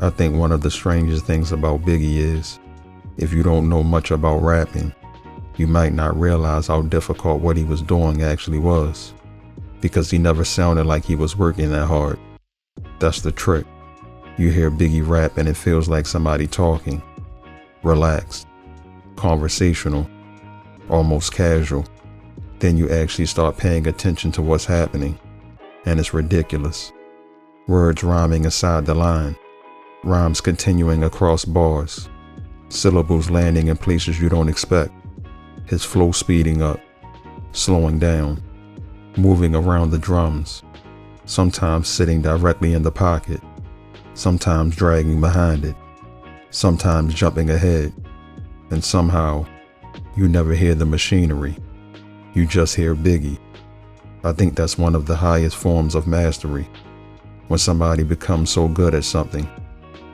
I think one of the strangest things about Biggie is, if you don't know much about rapping, you might not realize how difficult what he was doing actually was, because he never sounded like he was working that hard. That's the trick. You hear Biggie rap and it feels like somebody talking, relaxed, conversational, almost casual. Then you actually start paying attention to what's happening, and it's ridiculous. Words rhyming inside the line, rhymes continuing across bars, syllables landing in places you don't expect, his flow speeding up, slowing down, moving around the drums, sometimes sitting directly in the pocket, sometimes dragging behind it, sometimes jumping ahead, and somehow you never hear the machinery. You just hear Biggie. I think that's one of the highest forms of mastery. When somebody becomes so good at something,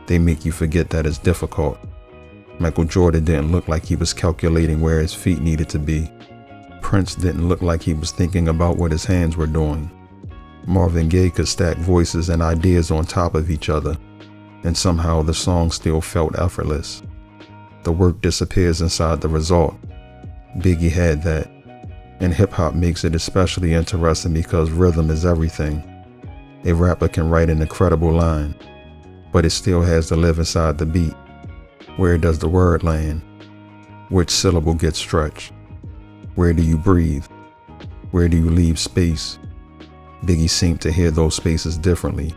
they make you forget that it's difficult. Michael Jordan didn't look like he was calculating where his feet needed to be. Prince didn't look like he was thinking about what his hands were doing. Marvin Gaye could stack voices and ideas on top of each other, and somehow the song still felt effortless. The work disappears inside the result. Biggie had that, and hip-hop makes it especially interesting because rhythm is everything. A rapper can write an incredible line, but it still has to live inside the beat. Where does the word land? Which syllable gets stretched? Where do you breathe? Where do you leave space? Biggie seemed to hear those spaces differently.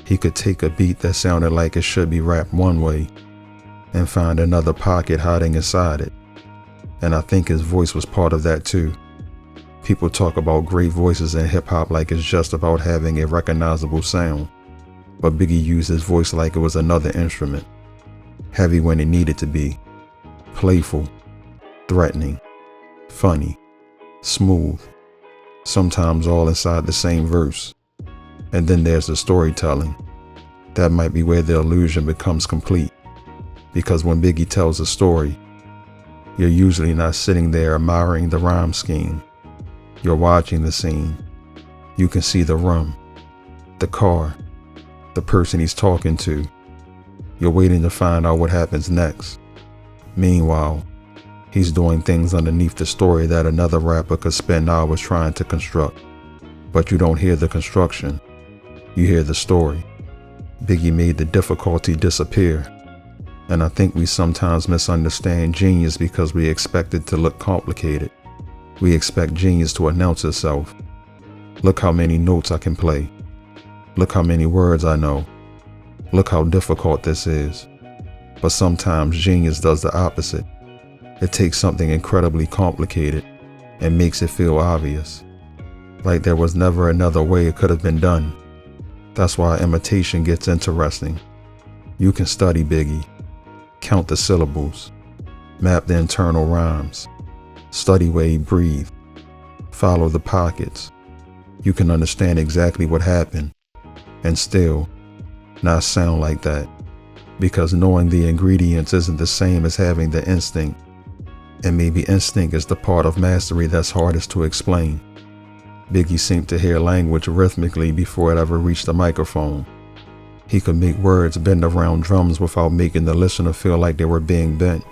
He could take a beat that sounded like it should be rapped one way and find another pocket hiding inside it. And I think his voice was part of that too. People talk about great voices in hip-hop like it's just about having a recognizable sound, but Biggie used his voice like it was another instrument. Heavy when it needed to be, playful, threatening, funny, smooth, sometimes all inside the same verse. And then there's the storytelling. That might be where the illusion becomes complete, because when Biggie tells a story, you're usually not sitting there admiring the rhyme scheme. You're watching the scene. You can see the room, the car, the person he's talking to. You're waiting to find out what happens next. Meanwhile, he's doing things underneath the story that another rapper could spend hours trying to construct. But you don't hear the construction. You hear the story. Biggie made the difficulty disappear. And I think we sometimes misunderstand genius because we expect it to look complicated. We expect genius to announce itself. Look how many notes I can play. Look how many words I know. Look how difficult this is. But sometimes genius does the opposite. It takes something incredibly complicated and makes it feel obvious. Like there was never another way it could have been done. That's why imitation gets interesting. You can study Biggie, count the syllables, map the internal rhymes, study where he breathed, follow the pockets. You can understand exactly what happened and still not sound like that, because knowing the ingredients isn't the same as having the instinct. And maybe instinct is the part of mastery that's hardest to explain. Biggie seemed to hear language rhythmically before it ever reached the microphone. He could make words bend around drums without making the listener feel like they were being bent.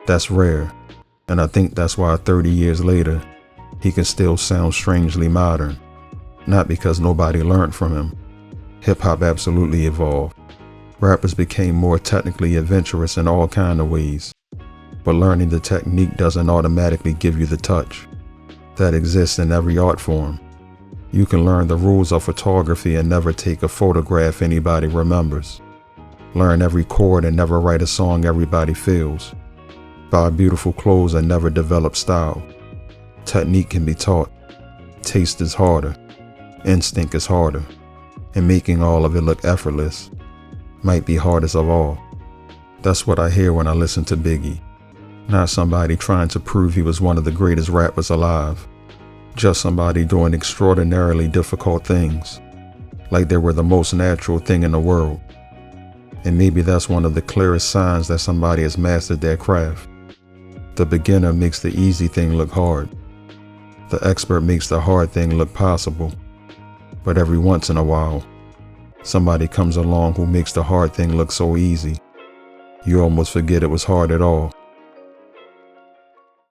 That's rare, and I think that's why 30 years later, he can still sound strangely modern. Not because nobody learned from him. Hip-hop absolutely evolved. Rappers became more technically adventurous in all kinds of ways. But learning the technique doesn't automatically give you the touch. That exists in every art form. You can learn the rules of photography and never take a photograph anybody remembers. Learn every chord and never write a song everybody feels. Buy beautiful clothes and never develop style. Technique can be taught. Taste is harder. Instinct is harder. And making all of it look effortless might be hardest of all. That's what I hear when I listen to Biggie. Not somebody trying to prove he was one of the greatest rappers alive. Just somebody doing extraordinarily difficult things, like they were the most natural thing in the world. And maybe that's one of the clearest signs that somebody has mastered their craft. The beginner makes the easy thing look hard. The expert makes the hard thing look possible. But every once in a while, somebody comes along who makes the hard thing look so easy, you almost forget it was hard at all.